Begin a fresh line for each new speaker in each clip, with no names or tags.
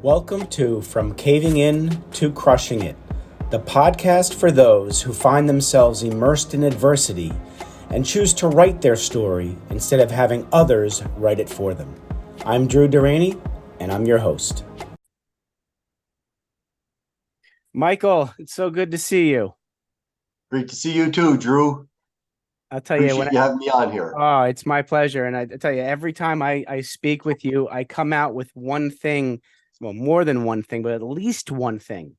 Welcome to From Caving In to Crushing It, the podcast for those who find themselves immersed in adversity and choose to write their story instead of having others write it for them. I'm Drew Deraney, and I'm your host. Michael, it's so good to see you.
Great to see you too, Drew.
I'll tell
Appreciate you having me on here.
Oh, it's my pleasure. And I tell you, every time I speak with you, I come out with one thing, well, more than one thing, but at least one thing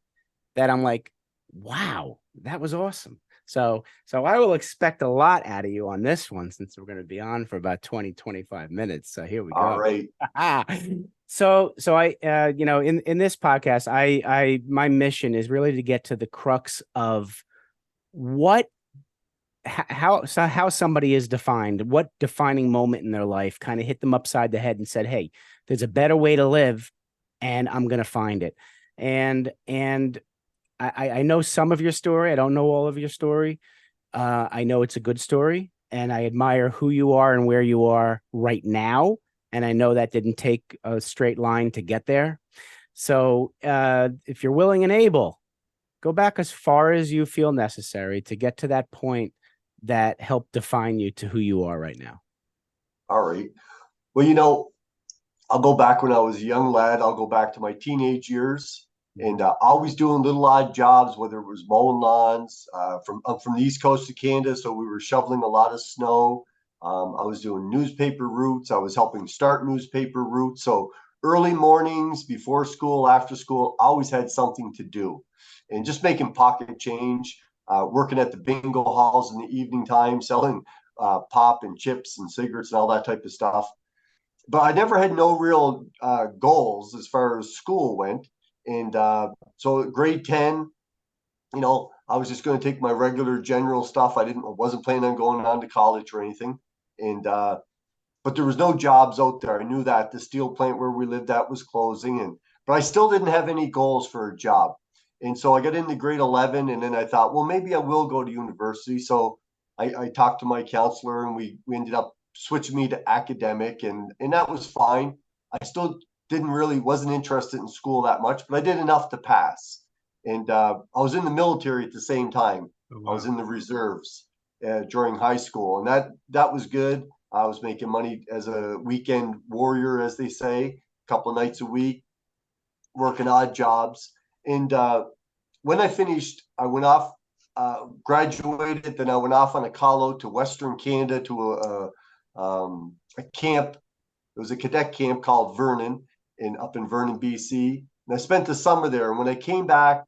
that I'm like, wow, that was awesome. So I will expect a lot out of you on this one, since we're going to be on for about 20-25 minutes. So here we go.
All right.
So I, in this podcast, my mission is really to get to the crux of how somebody is defined, what defining moment in their life kind of hit them upside the head and said, hey, there's a better way to live, and I'm going to find it. And I know some of your story. I don't know all of your story. I know it's a good story, and I admire who you are and where you are right now. And I know that didn't take a straight line to get there. So if you're willing and able, go back as far as you feel necessary to get to that point that helped define you to who you are right now.
All right. Well, I'll go back when I was a young lad. I'll go back to my teenage years, and always doing little odd jobs, whether it was mowing lawns. I'm from the East Coast of Canada, so we were shoveling a lot of snow. I was doing newspaper routes. I was helping start newspaper routes. So early mornings, before school, after school, I always had something to do, and just making pocket change. Working at the bingo halls in the evening time, selling pop and chips and cigarettes and all that type of stuff. But I never had no real goals as far as school went. And so grade 10, I was just going to take my regular general stuff. I wasn't planning on going on to college or anything. And but there was no jobs out there. I knew that the steel plant where we lived at was closing, but I still didn't have any goals for a job. And so I got into grade 11, and then I thought, well, maybe I will go to university. So I talked to my counselor, and we ended up switching me to academic, and that was fine. I still wasn't interested in school that much, but I did enough to pass. And I was in the military at the same time.
Oh, wow.
I was in the reserves during high school, and that was good. I was making money as a weekend warrior, as they say, a couple of nights a week, working odd jobs. And when I finished, I went off, graduated. Then I went off on a call out to Western Canada to a camp. It was a cadet camp called Vernon, up in Vernon, BC. And I spent the summer there. And when I came back,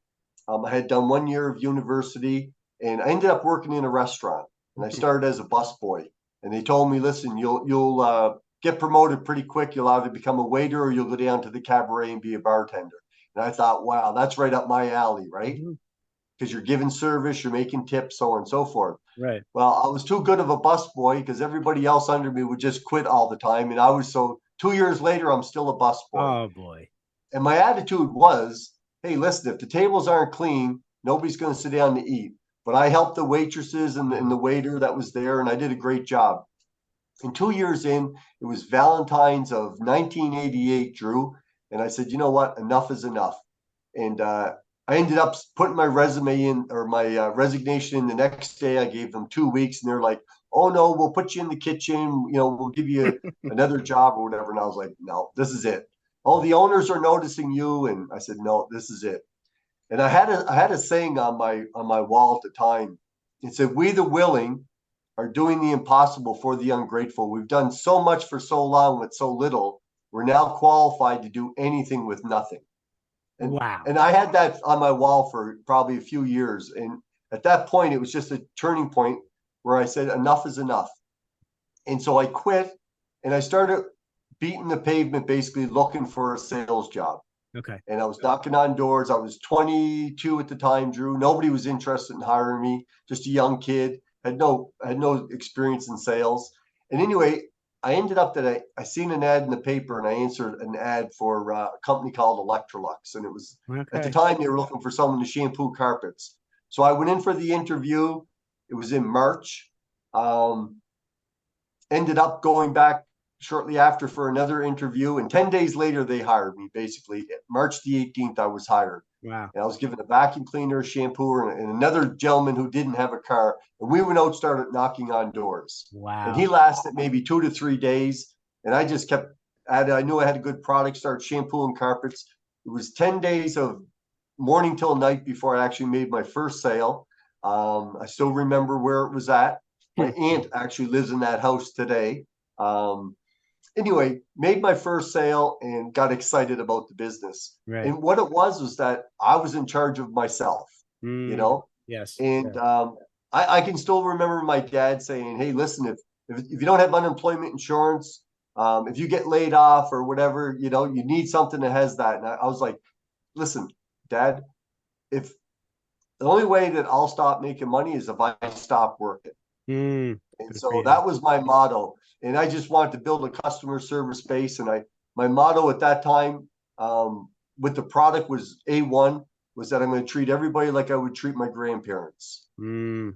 I had done 1 year of university, and I ended up working in a restaurant. And I started as a busboy. And they told me, listen, you'll get promoted pretty quick. You'll either become a waiter or you'll go down to the cabaret and be a bartender. And I thought, wow, that's right up my alley, right? Because you're giving service, you're making tips, so on and so forth.
Right.
Well, I was too good of a busboy because everybody else under me would just quit all the time. And 2 years later, I'm still a busboy.
Oh, boy.
And my attitude was, hey, listen, if the tables aren't clean, nobody's going to sit down to eat. But I helped the waitresses and the waiter that was there, and I did a great job. And 2 years in, it was Valentine's of 1988, Drew. And I said, you know what? Enough is enough. And I ended up putting my resume in, or my resignation in the next day. I gave them 2 weeks, and they're like, oh, no, we'll put you in the kitchen. We'll give you another job or whatever. And I was like, no, this is it. Oh, the owners are noticing you. And I said, no, this is it. And I had a saying on my wall at the time. It said, we the willing are doing the impossible for the ungrateful. We've done so much for so long with so little. We're now qualified to do anything with nothing. And,
wow.
And I had that on my wall for probably a few years. And at that point, it was just a turning point where I said, enough is enough. And so I quit, and I started beating the pavement, basically looking for a sales job.
Okay.
And I was knocking on doors. I was 22 at the time, Drew. Nobody was interested in hiring me. Just a young kid. Had no experience in sales. And anyway, I ended up that I seen an ad in the paper, and I answered an ad for a company called Electrolux. And it was, at the time, they were looking for someone to shampoo carpets. So I went in for the interview. It was in March. Ended up going back shortly after for another interview, and 10 days later they hired me. Basically, March the 18th, I was hired.
Wow.
And I was given a vacuum cleaner, a shampoo, and another gentleman who didn't have a car. And we went out, started knocking on doors. And he
Wow.
lasted maybe 2 to 3 days. And I just kept at it. I knew I had a good product, started shampooing carpets. It was 10 days of morning till night before I actually made my first sale. I still remember where it was at. My aunt actually lives in that house today. Um, anyway, made my first sale and got excited about the business.
Right.
And what it was that I was in charge of myself, you
Mm,
know,
yes.
and
Yeah.
I can still remember my dad saying, "Hey, listen, if you don't have unemployment insurance, if you get laid off or whatever, you need something that has that." And I was like, "Listen, Dad, if the only way that I'll stop making money is if I stop working." And
Good for
so
you.
that was my motto. And I just wanted to build a customer service base. And my motto at that time, with the product was A1, was that I'm going to treat everybody like I would treat my grandparents.
Mm,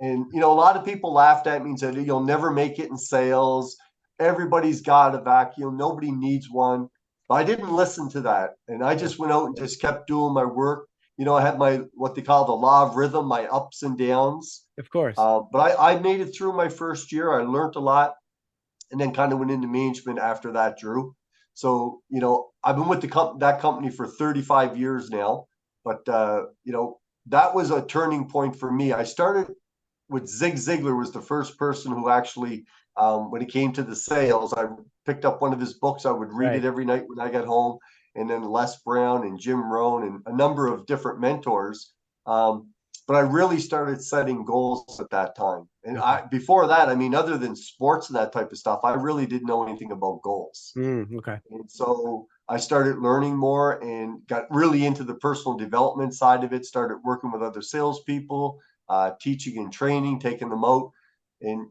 And, a lot of people laughed at me and said, "You'll never make it in sales. Everybody's got a vacuum. Nobody needs one." But I didn't listen to that. And I just went out and just kept doing my work. I had my, what they call the law of rhythm, my ups and downs.
of course.
But I made it through my first year. I learned a lot, and then kind of went into management after that, Drew. So, I've been with that company for 35 years now. But, that was a turning point for me. I started with Zig Ziglar was the first person who actually, when it came to the sales, I picked up one of his books. I would read it
Right.
every night when I got home. And then Les Brown and Jim Rohn and a number of different mentors. Um, but I really started setting goals at that time. And
Okay.
before that, I mean, other than sports and that type of stuff, I really didn't know anything about goals.
Okay.
And so I started learning more and got really into the personal development side of it, started working with other salespeople, teaching and training, taking them out. And,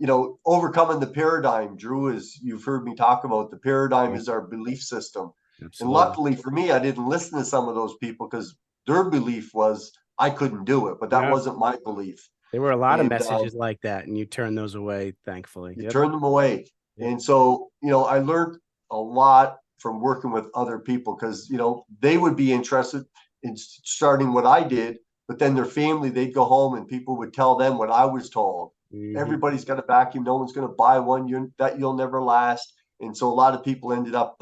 overcoming the paradigm, Drew, as you've heard me talk about, the paradigm
Yeah,
is our belief system. And
absolutely.
luckily for me, I didn't listen to some of those people because their belief was I couldn't do it, but that
Yeah.
wasn't my belief.
There were a lot of
And
messages like that, and you turned those away, thankfully.
you
Yep.
turn them away.
Yep.
And so, I learned a lot from working with other people because, they would be interested in starting what I did, but then their family, they'd go home and people would tell them what I was told.
Hmm.
Everybody's got a vacuum. No one's going to buy one. You'll never last. And so a lot of people ended up,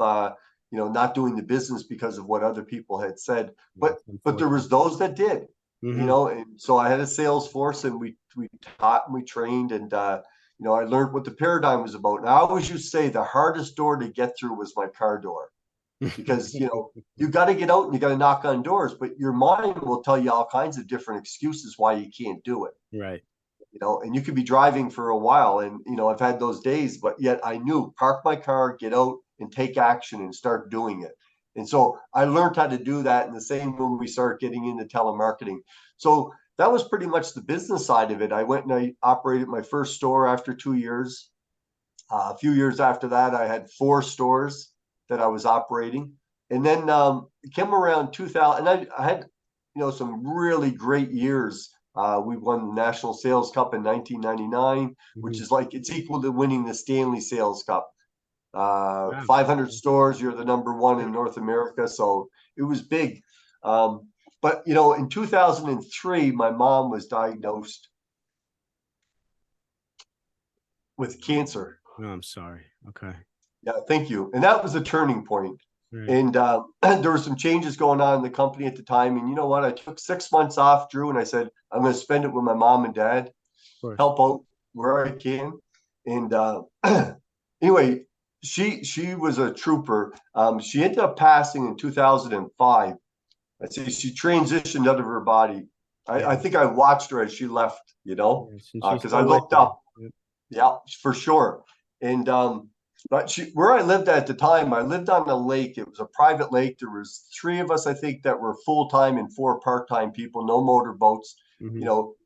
not doing the business because of what other people had said. But
That's
there was
unfortunate.
those that did,
Hmm.
and so I had a sales force, and we taught and we trained, and I learned what the paradigm was about. And I always used to say the hardest door to get through was my car door because, you got to get out and you got to knock on doors, but your mind will tell you all kinds of different excuses why you can't do it.
Right.
And you could be driving for a while, and, I've had those days, but yet I knew park my car, get out and take action and start doing it. And so I learned how to do that. And the same when we started getting into telemarketing. So that was pretty much the business side of it. I went and I operated my first store after 2 years. A few years after that, I had 4 stores that I was operating. And then it came around 2000, and I had, some really great years. We won the National Sales Cup in 1999, which
Hmm.
is like it's equal to winning the Stanley Sales Cup.
Wow.
500 stores, you're the number one in North America. So it was big. But, in 2003, my mom was diagnosed with cancer.
Oh, I'm sorry. Okay.
Yeah, thank you. And that was a turning point.
Right.
And there were some changes going on in the company at the time. And you know what? I took 6 months off, Drew, and I said, I'm going to spend it with my mom and dad,
Of course.
help out where I can. And anyway, she was a trooper. She ended up passing in 2005. I'd say she transitioned out of her body.
Yeah.
I think I watched her as she left,
Yes. And she's
because I
still with
looked
you.
up.
Yep.
Yeah, for sure. And but where I lived at the time, I lived on a lake. It was a private lake. There was 3 of us, I think, that were full time and 4 part-time people. No motorboats.
Hmm.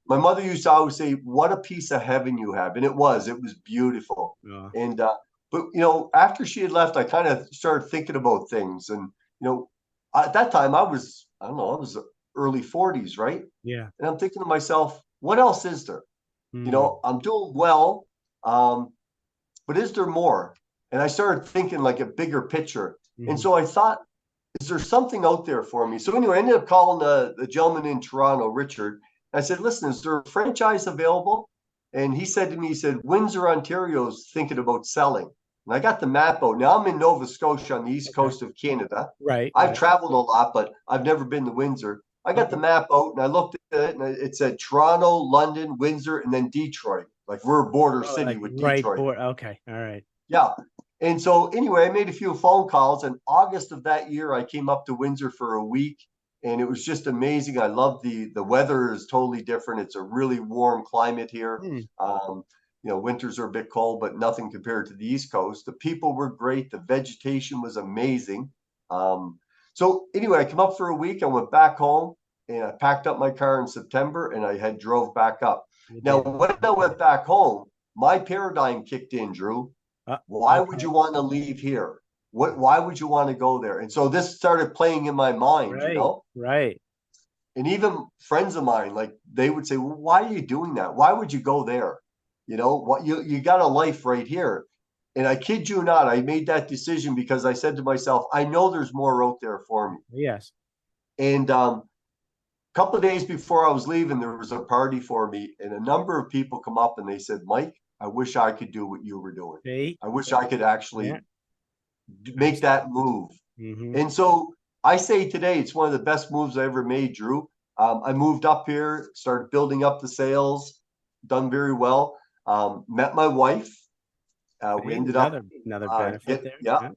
My mother used to always say, "What a piece of heaven you have," and it was. It was beautiful.
Uh,
And but after she had left, I kind of started thinking about things. And at that time, I don't know, I was early 40s, right?
yeah.
And I'm thinking to myself, what else is there?
Mm.
I'm doing well, um, but is there more? And I started thinking like a bigger picture. And
Mhm.
so I thought, is there something out there for me? So anyway, I ended up calling the gentleman in Toronto, Richard. I said, listen, is there a franchise available? And he said to me, he said, Windsor, Ontario is thinking about selling. And I got the map out. Now I'm in Nova Scotia on the east
Okay.
coast of Canada.
Right.
I've
Right.
traveled a lot, but I've never been to Windsor. I got the
Okay.
map out and I looked at it and it said Toronto, London, Windsor, and then Detroit. Like we're a border
Oh,
city
like
with
right
Detroit.
board. Okay. All right.
Yeah. And so anyway, I made a few phone calls. In August of that year, I came up to Windsor for a week, and it was just amazing. I love the weather is totally different. It's a really warm climate here.
Hmm.
Winters are a bit cold, but nothing compared to the East Coast. The people were great. The vegetation was amazing. So anyway, I came up for a week. I went back home and I packed up my car in September and I had drove back up.
You
Now,
did.
when I
Okay.
went back home, my paradigm kicked in, Drew. Why would
Okay.
you want to leave here? Why would you want to go there? And so this started playing in my mind,
Right. Right.
and even friends of mine, like they would say, well, why are you doing that? Why would you go there? What you got a life right here. And I kid you not, I made that decision because I said to myself, I know there's more out there for me.
Yes.
And a couple of days before I was leaving, there was a party for me, and a number of people come up and they said, Mike, I wish I could do what you were doing.
See.
I wish I could
Yeah.
actually make that
Absolutely.
move.
Hmm.
And so I say today, it's one of the best moves I ever made, Drew. I moved up here, started building up the sales, done very well. Met my wife. We
See,
ended up
another benefit there. Yeah.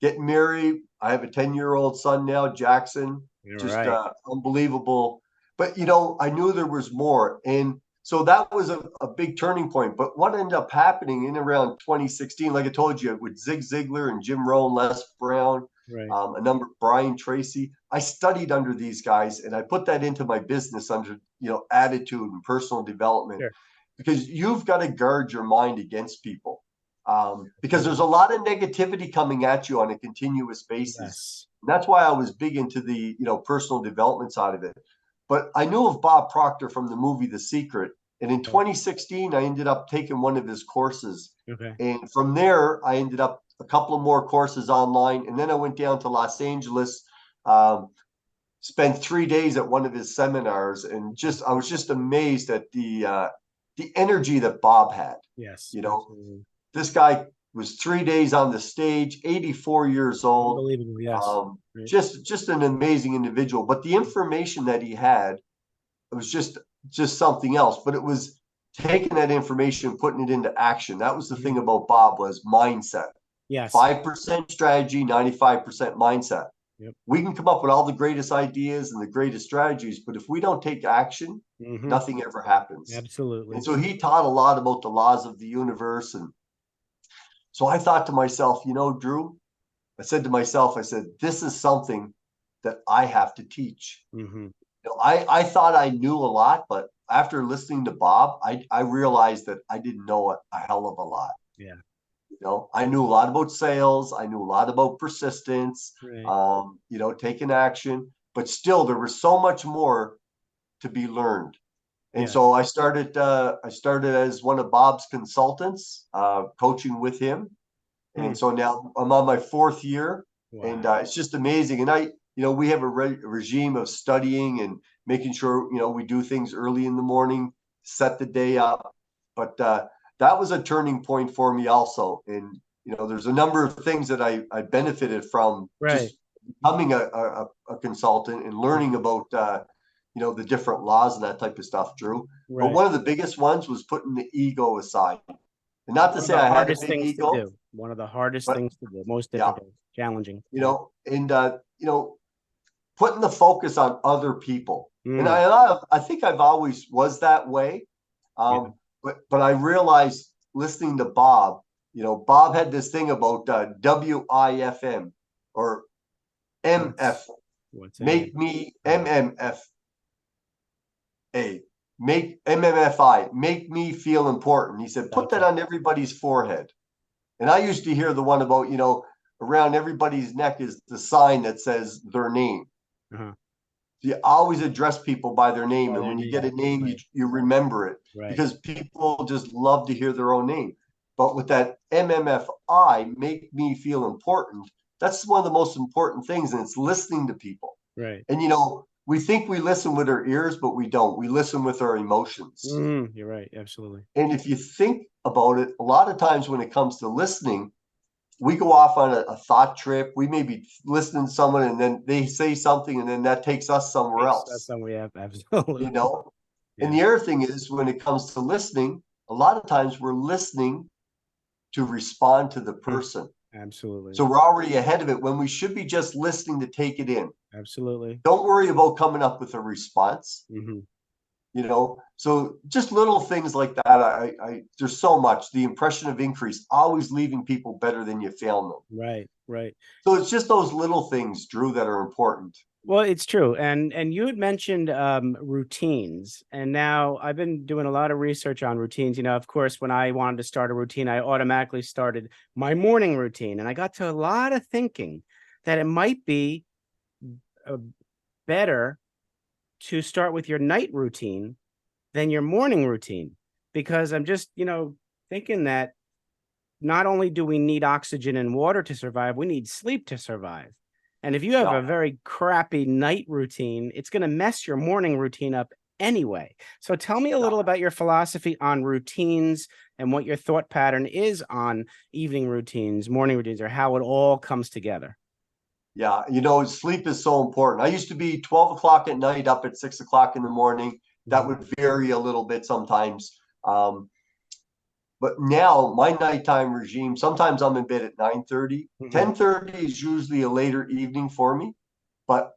getting married. I have a 10-year-old son now, Jackson.
You're
Just
right.
unbelievable. But I knew there was more, and so that was a big turning point. But what ended up happening in around 2016, like I told you, with Zig Ziglar and Jim Rohn, Les Brown,
Right.
a number Brian Tracy, I studied under these guys, and I put that into my business under attitude and personal development,
Sure.
because you've got to guard your mind against people, because there's
Absolutely.
a lot of negativity coming at you on a continuous basis.
Yes.
That's why I was big into the personal development side of it. But I knew of Bob Proctor from the movie The Secret, and in
Okay.
2016 I ended up taking one of his courses,
Okay.
and from there I ended up a couple of more courses online, and then I went down to Los Angeles. Um, Spent 3 days at one of his seminars, and
Okay.
just I was just amazed at the energy that Bob had.
Yes.
You know,
Absolutely.
this guy was 3 days on the stage, 84 years old.
Unbelievable. Yes. Right.
Just an amazing individual. But the information that he had, it was just something else. But it was taking that information, putting it into action. That was the
Mhm.
thing about Bob, was mindset.
Yes.
5% strategy, 95% mindset.
Yep.
We can come up with all the greatest ideas and the greatest strategies, but if we don't take action,
Hmm.
nothing ever happens. And
Absolutely.
so he taught a lot about the laws of the universe. And so I thought to myself, Drew, I said to myself, I said, this is something that I have to teach.
Hmm.
I thought I knew a lot, but after listening to Bob, I realized that I didn't know a hell of a lot.
Yeah.
I knew a lot about sales. I knew a lot about persistence,
Right.
taking action, but still there was so much more to be learned. And so
Yes.
I started as one of Bob's consultants, coaching with him.
Hmm.
And so now I'm on my fourth year, and
Wow.
it's just amazing. And we have a regime of studying and making sure, we do things early in the morning, set the day up. But that was a turning point for me also. And, there's a number of things that I benefited from
Right.
just becoming a consultant and learning
Mhm.
about, the different laws and that type of stuff, Drew. But
Right.
one of the biggest ones was putting the ego aside. And not to
One of
say
the
I had a
hardest
big
things to
ego,
do. One of the hardest
but
things to do. Most
yeah,
difficult, challenging.
and putting the focus on other people. And
Mm.
I think I've always was that way.
Yeah.
But I realized listening to Bob, Bob had this thing about WIFM or MF,
What's that?
make me
Oh,
MMFA, make MMFI, make me feel important. He said, put that
okay.
on everybody's forehead. And I used to hear the one about, around everybody's neck is the sign that says their name.
Uh-huh.
You always address people by their name.
By
And
their
when you get
name.
a name, you,
Right.
you remember it,
Right.
because people just love to hear their own name. But with that MMFI, make me feel important, that's one of the most important things. And it's listening to people.
Right.
And, we think we listen with our ears, but we don't. We listen with our emotions.
You're right. Absolutely.
And if you think about it, a lot of times when it comes to listening, we go off on a thought trip. We may be listening to someone and then they say something and then that takes us somewhere
That's
else,
something we have. Absolutely.
And
Yeah.
the other thing is when it comes to listening, a lot of times we're listening to respond to the person.
Absolutely.
So we're already ahead of it when we should be just listening to take it in.
Absolutely.
Don't worry about coming up with a response.
Mm-hmm.
So just little things like that. I there's so much. The impression of increase, always leaving people better than you found them.
Right. Right.
So it's just those little things, Drew, that are important.
Well, it's true. And you had mentioned routines. And now I've been doing a lot of research on routines. Of course, when I wanted to start a routine, I automatically started my morning routine. And I got to a lot of thinking that it might be better to start with your night routine than your morning routine, because I'm just, thinking that not only do we need oxygen and water to survive, we need sleep to survive. And if you have
Yeah.
a very crappy night routine, it's going to mess your morning routine up anyway. So tell me a little about your philosophy on routines and what your thought pattern is on evening routines, morning routines, or how it all comes together.
Yeah, sleep is so important. I used to be 12 o'clock at night up at 6 o'clock in the morning. That would vary a little bit sometimes. But now my nighttime regime, sometimes I'm in bed at 9:30. 10:30 is usually a later evening for me. But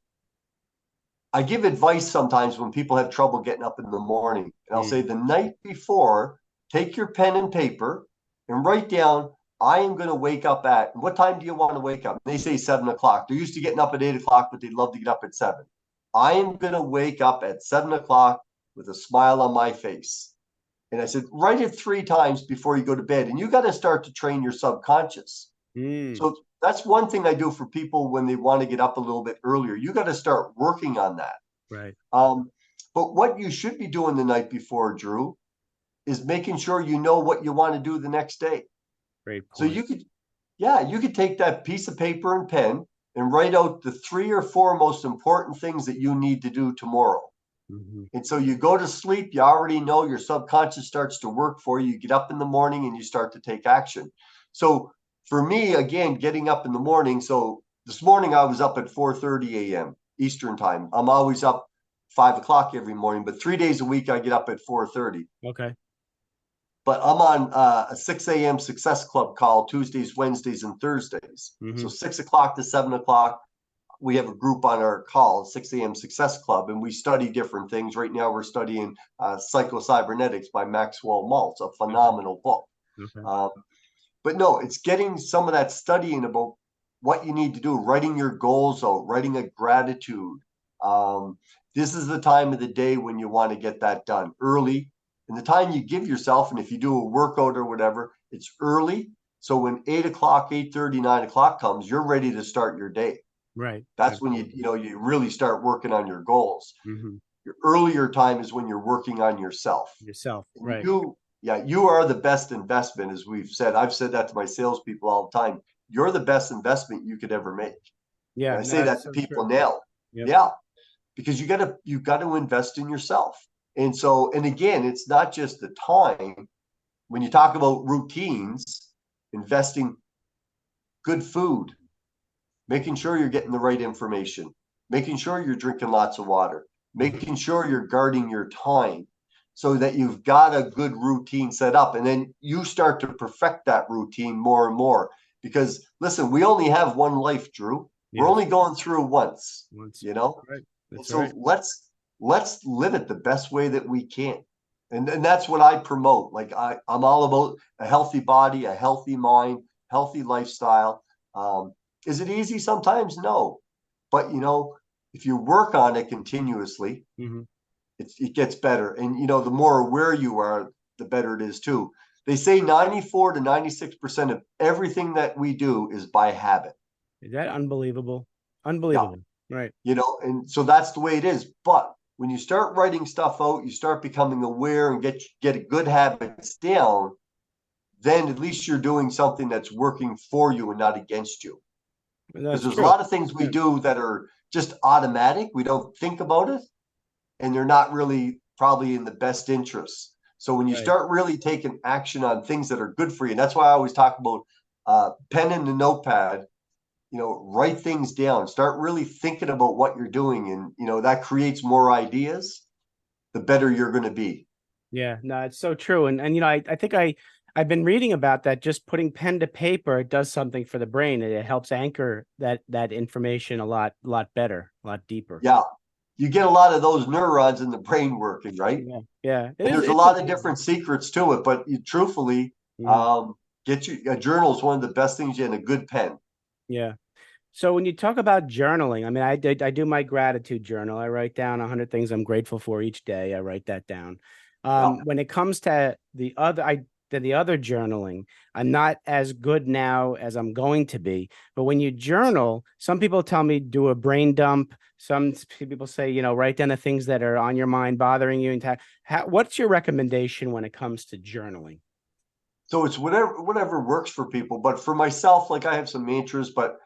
I give advice sometimes when people have trouble getting up in the morning. And I'll say the night before, take your pen and paper and write down, I am going to wake up at, what time do you want to wake up? And they say 7 o'clock. They're used to getting up at 8 o'clock, but they'd love to get up at 7. I am going to wake up at 7 o'clock with a smile on my face. And I said, write it 3 times before you go to bed. And you got to start to train your subconscious. So that's one thing I do for people when they want to get up a little bit earlier. You got to start working on that.
Right.
But what you should be doing the night before, Drew, is making sure you know what you want to do the next day.
Great point.
So you could take that piece of paper and pen and write out the 3 or 4 most important things that you need to do tomorrow. And so you go to sleep, you already know, your subconscious starts to work for you. You get up in the morning and you start to take action. So for me, again, getting up in the morning. So this morning I was up at 4:30 a.m. Eastern time. I'm always up 5 o'clock every morning, but 3 days a week I get up at 4:30.
Okay.
But I'm on a 6 a.m. Success Club call Tuesdays, Wednesdays, and Thursdays. So 6 o'clock to 7 o'clock, we have a group on our call, 6 a.m. Success Club, and we study different things. Right now we're studying Psycho-Cybernetics by Maxwell Maltz, a phenomenal book. But no, it's getting some of that studying about what you need to do, writing your goals out, writing a gratitude. This is the time of the day when you want to get that done early. And the time you give yourself, and if you do a workout or whatever, it's early. So when 8 o'clock, 8:30, 9 o'clock comes, you're ready to start your day.
Right.
That's when you really start working on your goals. Your earlier time is when you're working on yourself.
Right.
You are the best investment, as we've said. I've said that to my salespeople all the time. You're the best investment you could ever make.
Yeah.
And I say that to people now.
Yep.
Yeah. Because you got to invest in yourself. And again, it's not just the time. When you talk about routines, investing good food, making sure you're getting the right information, making sure you're drinking lots of water, making sure you're guarding your time so that you've got a good routine set up. And then you start to perfect that routine more and more. Because listen, we only have one life, Drew. We're only going through once.
Right. That's
so
right.
let's live it the best way that we can. And that's what I promote. Like I'm all about a healthy body, a healthy mind, healthy lifestyle. Is it easy sometimes? No. But if you work on it continuously, it gets better. And the more aware you are, the better it is too. They say 94 to 96% of everything that we do is by habit.
Is that unbelievable? Unbelievable. Yeah. Right.
And so that's the way it is. But when you start writing stuff out, you start becoming aware and get good habits down, then at least you're doing something that's working for you and not against you. Because
That's
there's a
true.
lot of things we do that are just automatic. We don't think about it, and they're not really probably in the best interest. So when you
Right.
start really taking action on things that are good for you, and that's why I always talk about pen and the notepad, write things down, start really thinking about what you're doing. And, that creates more ideas, the better you're going to be.
Yeah, no, it's so true. And I think I've been reading about that. Just putting pen to paper, it does something for the brain. It helps anchor that information a lot better, a lot deeper.
Yeah. You get a lot of those neurons in the brain working, right?
Yeah, yeah.
And there's a
It's
lot of
amazing.
different secrets to it, but truthfully,
Mhm.
get you a journal is one of the best things and a good pen.
Yeah. So when you talk about journaling, I mean, I do my gratitude journal. I write down 100 things I'm grateful for each day. I write that down.
Yeah.
When it comes to the other journaling, I'm not as good now as I'm going to be. But when you journal, some people tell me do a brain dump. Some people say, write down the things that are on your mind bothering you. And what's your recommendation when it comes to journaling?
So it's whatever works for people. But for myself, like I have some mantras, but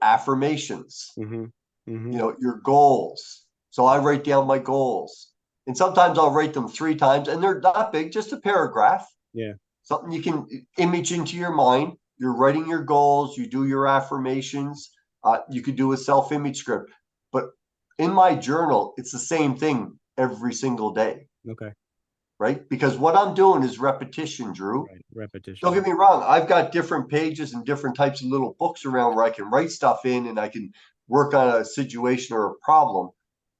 affirmations,
Mm-hmm. Mm-hmm.
your goals. So I write down my goals. And sometimes I'll write them 3 times, and they're not big, just a paragraph.
Yeah.
Something you can image into your mind. You're writing your goals, you do your affirmations. You could do a self-image script. But in my journal, it's the same thing every single day,
Okay.
right? Because what I'm doing is repetition, Drew.
Right.
Don't
Repetition.
get me wrong. I've got different pages and different types of little books around where I can write stuff in and I can work on a situation or a problem.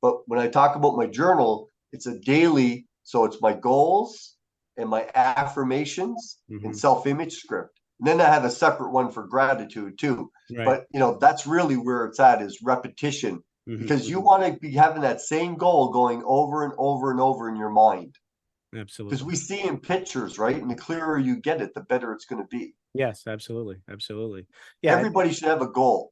But when I talk about my journal, it's a daily. So it's my goals and my affirmations and
Mm-hmm.
self-image script. And then I have a separate one for gratitude too.
Right.
But that's really where it's at, is repetition,
Mm-hmm.
because you
Mm-hmm.
want to be having that same goal going over and over and over in your mind, because
Absolutely.
we see in pictures, right? And the clearer you get it, the better it's going to be.
Yes, absolutely. Absolutely. Yeah.
Everybody should have a goal.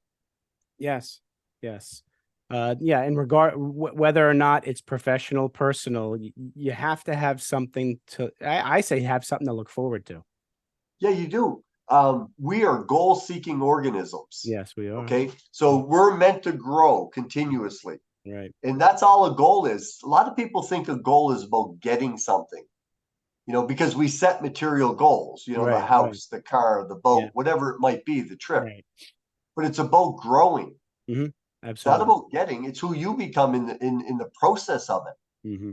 Yes. Yes. Yeah. In regard, whether or not it's professional, personal, you have to have something I say have something to look forward to.
Yeah, you do. We are goal seeking organisms.
Yes, we are.
Okay. So we're meant to grow continuously.
Right.
And that's all a goal is. A lot of people think a goal is about getting something, because we set material goals, the
Right. Right.
house, the car, the
Yeah.
boat, whatever it might be, the trip.
Right.
But it's about growing.
Mm-hmm.
It's not
Absolutely.
about getting, it's who you become in the process of it.
Mm-hmm.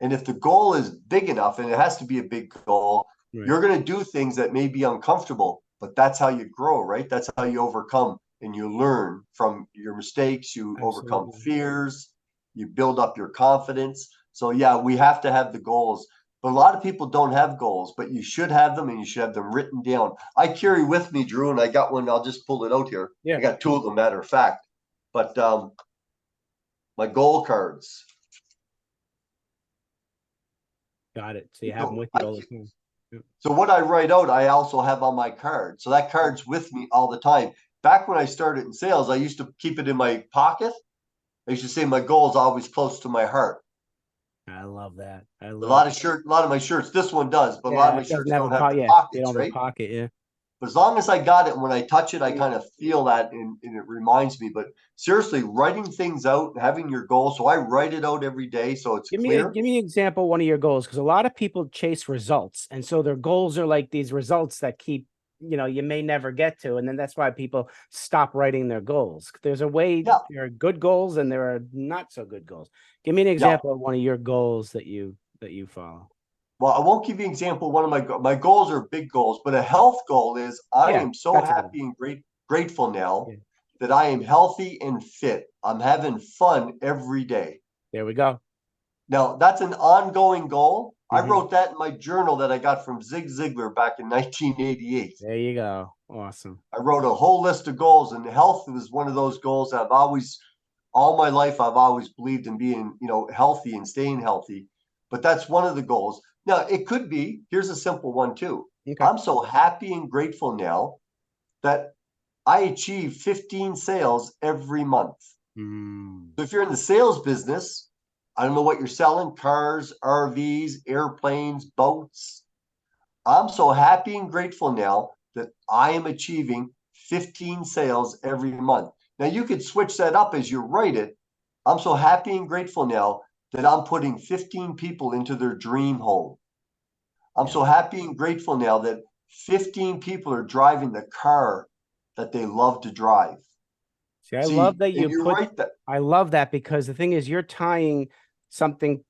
And if the goal is big enough, and it has to be a big goal,
Right.
you're going to do things that may be uncomfortable, but that's how you grow, right? That's how you overcome and you learn from your mistakes. You overcome
Absolutely.
fears, you build up your confidence. So, yeah, we have to have the goals. But a lot of people don't have goals, but you should have them, and you should have them written down. I carry with me, Drew, and I got one. I'll just pull it out here. I
Yeah.
got two of them, matter of fact. But my goal cards.
Got it. So you have them
So
with you
I
all the time. Yep.
So what I write out, I also have on my card. So that card's with me all the time. Back when I started in sales, I used to keep it in my pocket. I used to say my goal is always close to my heart.
I love that. I
A
love
lot
it.
of a lot of my shirts, this one does, but a lot of
Yeah.
my
It doesn't
shirts
have a
don't have
pocket.
the
Yeah. They
pockets,
don't have a
right?
pocket. Yeah.
But as long as I got it, and when I touch it, I kind of feel that, and it reminds me. But seriously, writing things out, having your goal. So I write it out every day so it's clear.
Give me an example, one of your goals, because a lot of people chase results, and so their goals are like these results that keep, you may never get to, and then that's why people stop writing their goals. There's a way.
Yeah,
There are good goals and there are not so good goals. Give me an
yeah.
example of one of your goals that you follow.
Well, I won't give you an example. One of my goals are big goals, but a health goal is I
Yeah,
am so
that's a good one.
happy and grateful now
Yeah,
that I am healthy and fit. I'm having fun every day.
there we go.
Now, that's an ongoing goal. I
Hmm.
wrote that in my journal that I got from Zig Ziglar back in 1988.
There you go. Awesome.
I wrote a whole list of goals, and health was one of those goals that all my life, I've always believed in being, healthy and staying healthy. But that's one of the goals. Now, it could be, here's a simple one too.
Okay.
I'm so happy and grateful now that I achieve 15 sales every month.
Mm,
So if you're in the sales business, I don't know what you're selling, cars, RVs, airplanes, boats. I'm so happy and grateful now that I am achieving 15 sales every month. Now you could switch that up as you write it. I'm so happy and grateful now that I'm putting 15 people into their dream home. I'm
Yeah.
so happy and grateful now that 15 people are driving the car that they love to drive.
See, I love
See,
that
and
you
you're
put,
right that,
I love that because the thing is, you're tying something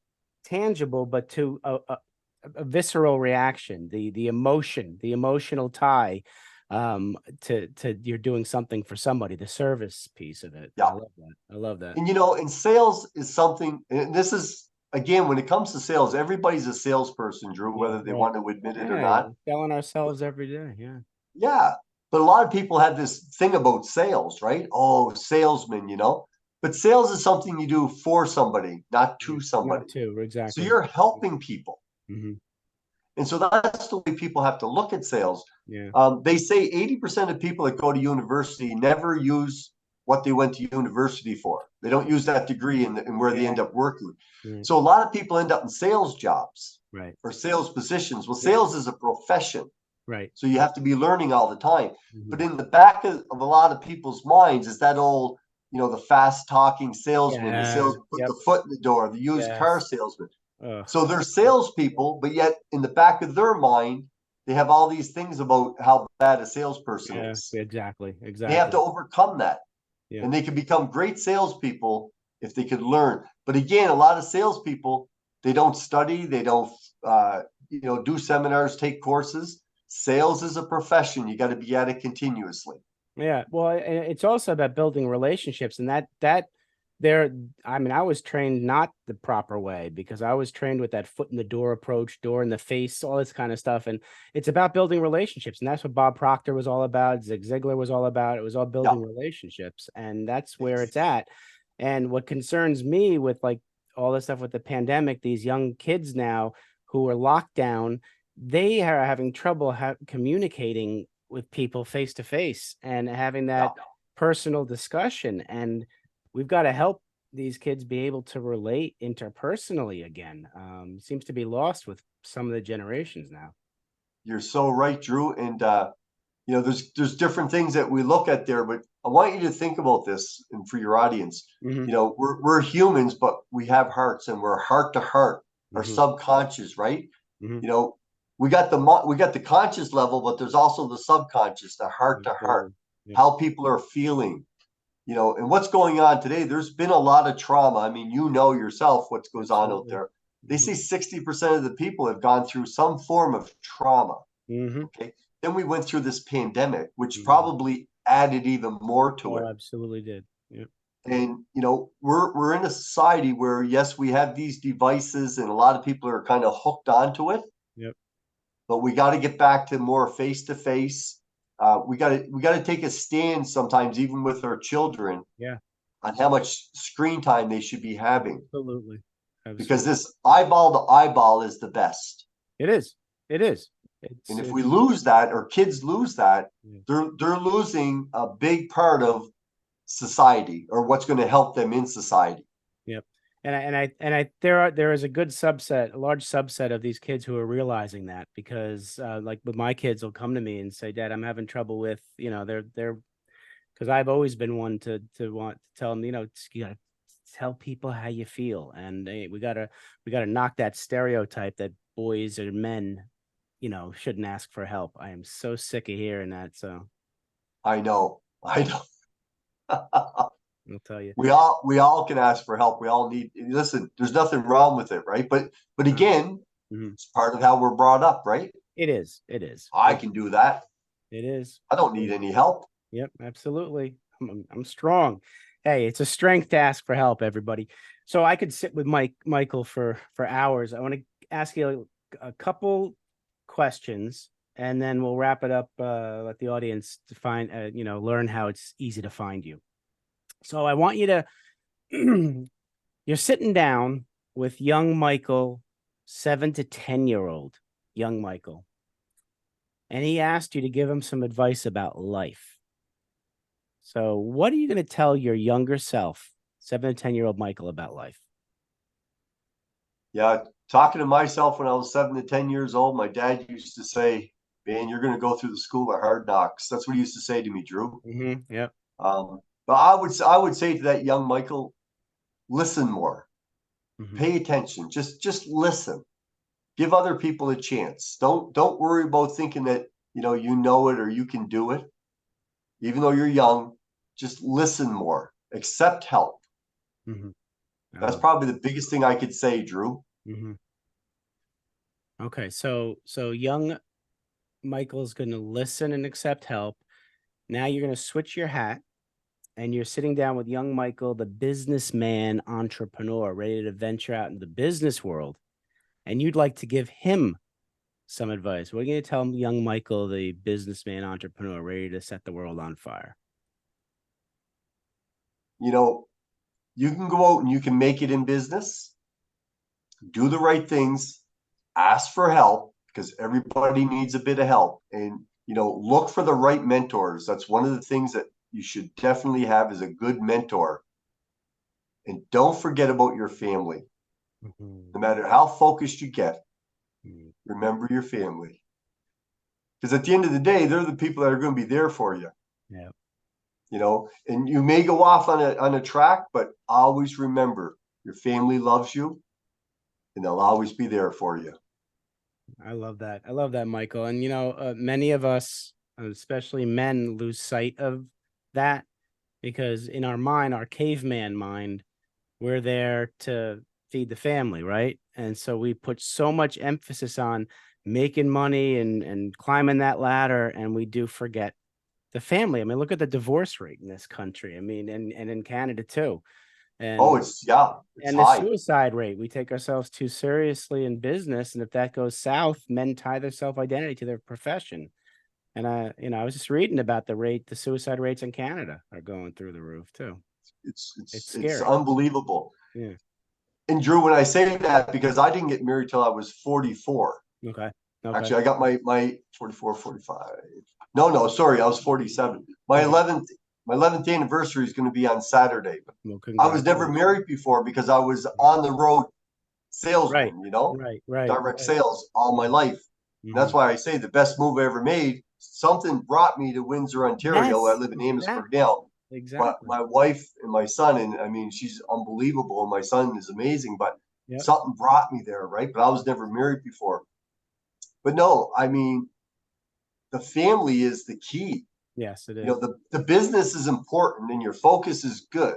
tangible, but to a visceral reaction, the emotion, the emotional tie, to you're doing something for somebody, the service piece of it. I
yeah.
love that. I love that.
And and sales is something, and this is, again, when it comes to sales, everybody's a salesperson, Drew,
Yeah,
whether they
right.
want to admit it or
Yeah,
not.
we're selling ourselves every day. Yeah.
Yeah. But a lot of people have this thing about sales, right? Oh, salesman. But sales is something you do for somebody, not to
Right.
somebody.
Not two,
So
exactly.
you're helping people.
Hmm.
And so that's the way people have to look at sales.
Yeah.
They say 80% of people that go to university never use what they went to university for. They don't use that degree in where they
Yeah.
end up working.
Right.
So a lot of people end up in sales jobs
Right.
or sales positions. Well,
Yeah.
sales is a profession.
Right.
So you have to be learning all the time.
Hmm.
But in the back of a lot of people's minds is that old, the fast talking salesman, the
Yeah.
salesman put
Yep.
the foot in the door, the used car
Yes.
salesman.
Ugh.
So they're salespeople, but yet in the back of their mind, they have all these things about how bad a salesperson
Yeah.
is.
Exactly.
They have to
Exactly.
overcome that.
Yeah.
And they can become great salespeople if they could learn. But again, a lot of salespeople, they don't study, they don't do seminars, take courses. Sales is a profession. You got to be at it continuously.
Yeah. Well, it's also about building relationships, and that there. I mean, I was trained not the proper way because I was trained with that foot in the door approach, door in the face, all this kind of stuff. And it's about building relationships, and that's what Bob Proctor was all about. Zig Ziglar was all about. It was all
Yeah.
building relationships, and that's where it's at. And what concerns me with like all this stuff with the pandemic, these young kids now who are locked down, they are having trouble communicating with people face to face and having
Yeah.
that personal discussion. And we've got to help these kids be able to relate interpersonally again. Seems to be lost with some of the generations now.
You're so right, Drew. And there's different things that we look at there, but I want you to think about this, and for your audience,
Hmm.
we're humans, but we have hearts, and we're heart to heart, our
Hmm.
subconscious, right?
Hmm.
You know, we got the conscious level, but there's also the subconscious, the heart to heart,
Absolutely. Yep.
how people are feeling. And what's going on today. There's been a lot of trauma. I mean, yourself what goes on out
Absolutely.
there. They say 60% of the people have gone through some form of trauma.
Hmm.
Okay. Then we went through this pandemic, which
Hmm.
probably added even more to
Oh,
it.
absolutely did. Yep.
And we're in a society where yes, we have these devices, and a lot of people are kind of hooked onto it.
Yep.
But we got to get back to more face to face. We got to take a stand sometimes, even with our children,
Yeah.
on how much screen time they should be having,
Absolutely.
because
Absolutely.
this eyeball to eyeball is the best.
It is. It is.
And if we
It's
lose that, or kids lose that,
yeah.
they're losing a big part of society, or what's going to help them in society.
Yep. And there is a good subset, a large subset of these kids who are realizing that because like with my kids will come to me and say, Dad, I'm having trouble with, they're because I've always been one to want to tell them, you gotta tell people how you feel. And we gotta knock that stereotype that boys or men, shouldn't ask for help. I am so sick of hearing that. So
I know. I know.
I'll tell you.
We all can ask for help. We all need, listen, there's nothing wrong with it, right? But again,
Mhm.
it's part of how we're brought up, right?
It is. It is.
I can do that.
It is.
I don't need any help.
Yep, absolutely. I'm strong. Hey, it's a strength to ask for help, everybody. So I could sit with Michael for hours. I want to ask you a couple questions, and then we'll wrap it up. Let the audience to find, learn how it's easy to find you. So I want you to. You're sitting down with young Michael, 7 to 10 year old young Michael, and he asked you to give him some advice about life. So, what are you going to tell your younger self, 7 to 10 year old Michael, about life?
Yeah, talking to myself when I was 7 to 10 years old, my dad used to say, man, you're going to go through the school of hard knocks. That's what he used to say to me, Drew.
Yep.
But I would say to that young Michael, listen more, pay attention, just listen, give other people a chance. Don't worry about thinking that, you know it or you can do it. Even though you're young, just listen more, accept help. That's probably the biggest thing I could say, Drew.
Okay. So young Michael's going to listen and accept help. Now you're going to switch your hat and you're sitting down with young Michael, the businessman entrepreneur, ready to venture out in the business world. And you'd like to give him some advice. What are you going to tell young Michael, the businessman entrepreneur, ready to set the world on fire?
You can go out and you can make it in business, do the right things, ask for help, because everybody needs a bit of help, and look for the right mentors. That's one of the things that you should definitely have, is a good mentor. And don't forget about your family. No matter how focused you get, remember your family, because at the end of the day, they're the people that are going to be there for you.
Yeah.
And you may go off on a track, but always remember your family loves you and they'll always be there for you.
I love that, Michael. And, many of us, especially men, lose sight of that, because in our mind, our caveman mind, we're there to feed the family, right? And so we put so much emphasis on making money and climbing that ladder, and we do forget the family. I mean, look at the divorce rate in this country. I mean, and in Canada too. And
it's
and
high.
the suicide rate. We take ourselves too seriously in business, and if that goes south, men tie their self-identity to their profession. And I was just reading about the suicide rates in Canada are going through the roof too.
It's
scary.
It's unbelievable.
Yeah.
And Drew, when I say that, because I didn't get married till I was 44.
Okay.
Actually, I got my 44, 45. No, sorry, I was 47. My 11th anniversary is going to be on Saturday.
Well,
I was never married before because I was on the road salesman,
right,
direct sales all my life. That's why I say the best move I ever made. Something brought me to Windsor, Ontario.
Yes,
I live in Amherstburg now.
Exactly.
But my wife and my son, and I mean, she's unbelievable, and my son is amazing. But something brought me there, right? But I was never married before. But no, I mean, the family is the key.
Yes, it is.
The business is important and your focus is good.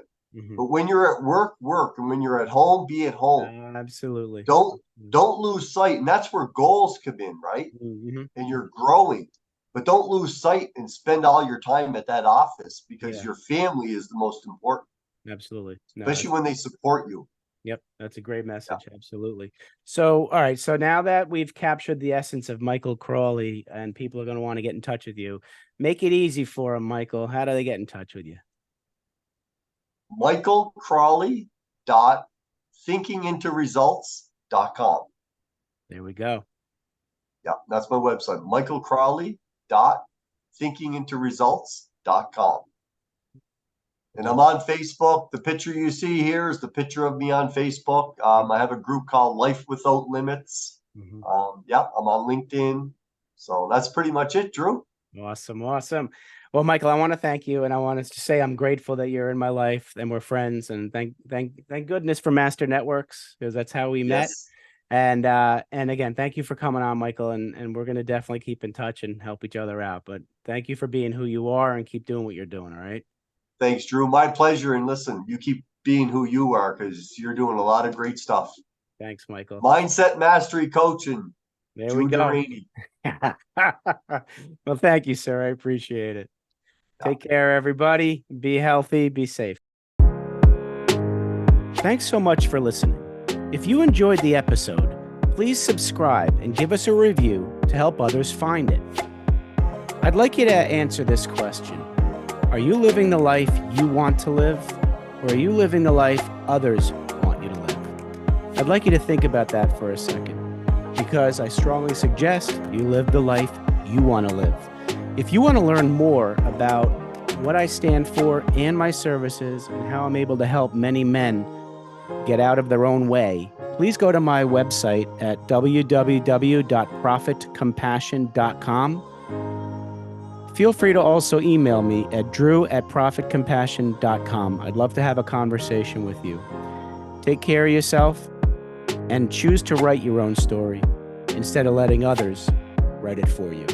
But when you're at work, and when you're at home, be at home.
Absolutely.
Don't lose sight. And that's where goals come in, right? And you're growing. But don't lose sight and spend all your time at that office, because your family is the most important.
Absolutely.
Especially when they support you.
Yep. That's a great message. Yeah. Absolutely. So, all right. So now that we've captured the essence of Michael Crawley and people are going to want to get in touch with you, make it easy for them, Michael. How do they get in touch with you?
michaelcrawley.thinkingintoresults.com.
There we go.
Yeah, that's my website. michaelcrawley.thinkingintoresults.com. And I'm on Facebook. The picture you see here is the picture of me on Facebook. I have a group called Life Without Limits. I'm on LinkedIn. So that's pretty much it, Drew.
Awesome. Well, Michael, I want to thank you, and I want to say I'm grateful that you're in my life and we're friends. And thank goodness for Master Networks, because that's how we met. And again, thank you for coming on, Michael. And we're going to definitely keep in touch and help each other out. But thank you for being who you are, and keep doing what you're doing. All right.
Thanks, Drew. My pleasure. And listen, you keep being who you are, because you're doing a lot of great stuff.
Thanks, Michael.
Mindset Mastery Coaching.
There we go.
Deraney.
Well, thank you, sir. I appreciate it. Take care, everybody. Be healthy. Be safe. Thanks so much for listening. If you enjoyed the episode, please subscribe and give us a review to help others find it. I'd like you to answer this question. Are you living the life you want to live, or are you living the life others want you to live? I'd like you to think about that for a second, because I strongly suggest you live the life you want to live. If you want to learn more about what I stand for and my services and how I'm able to help many men get out of their own way, please go to my website at www.profitcompassion.com. Feel free to also email me at drew@profitcompassion.com. I'd love to have a conversation with you. Take care of yourself and choose to write your own story instead of letting others write it for you.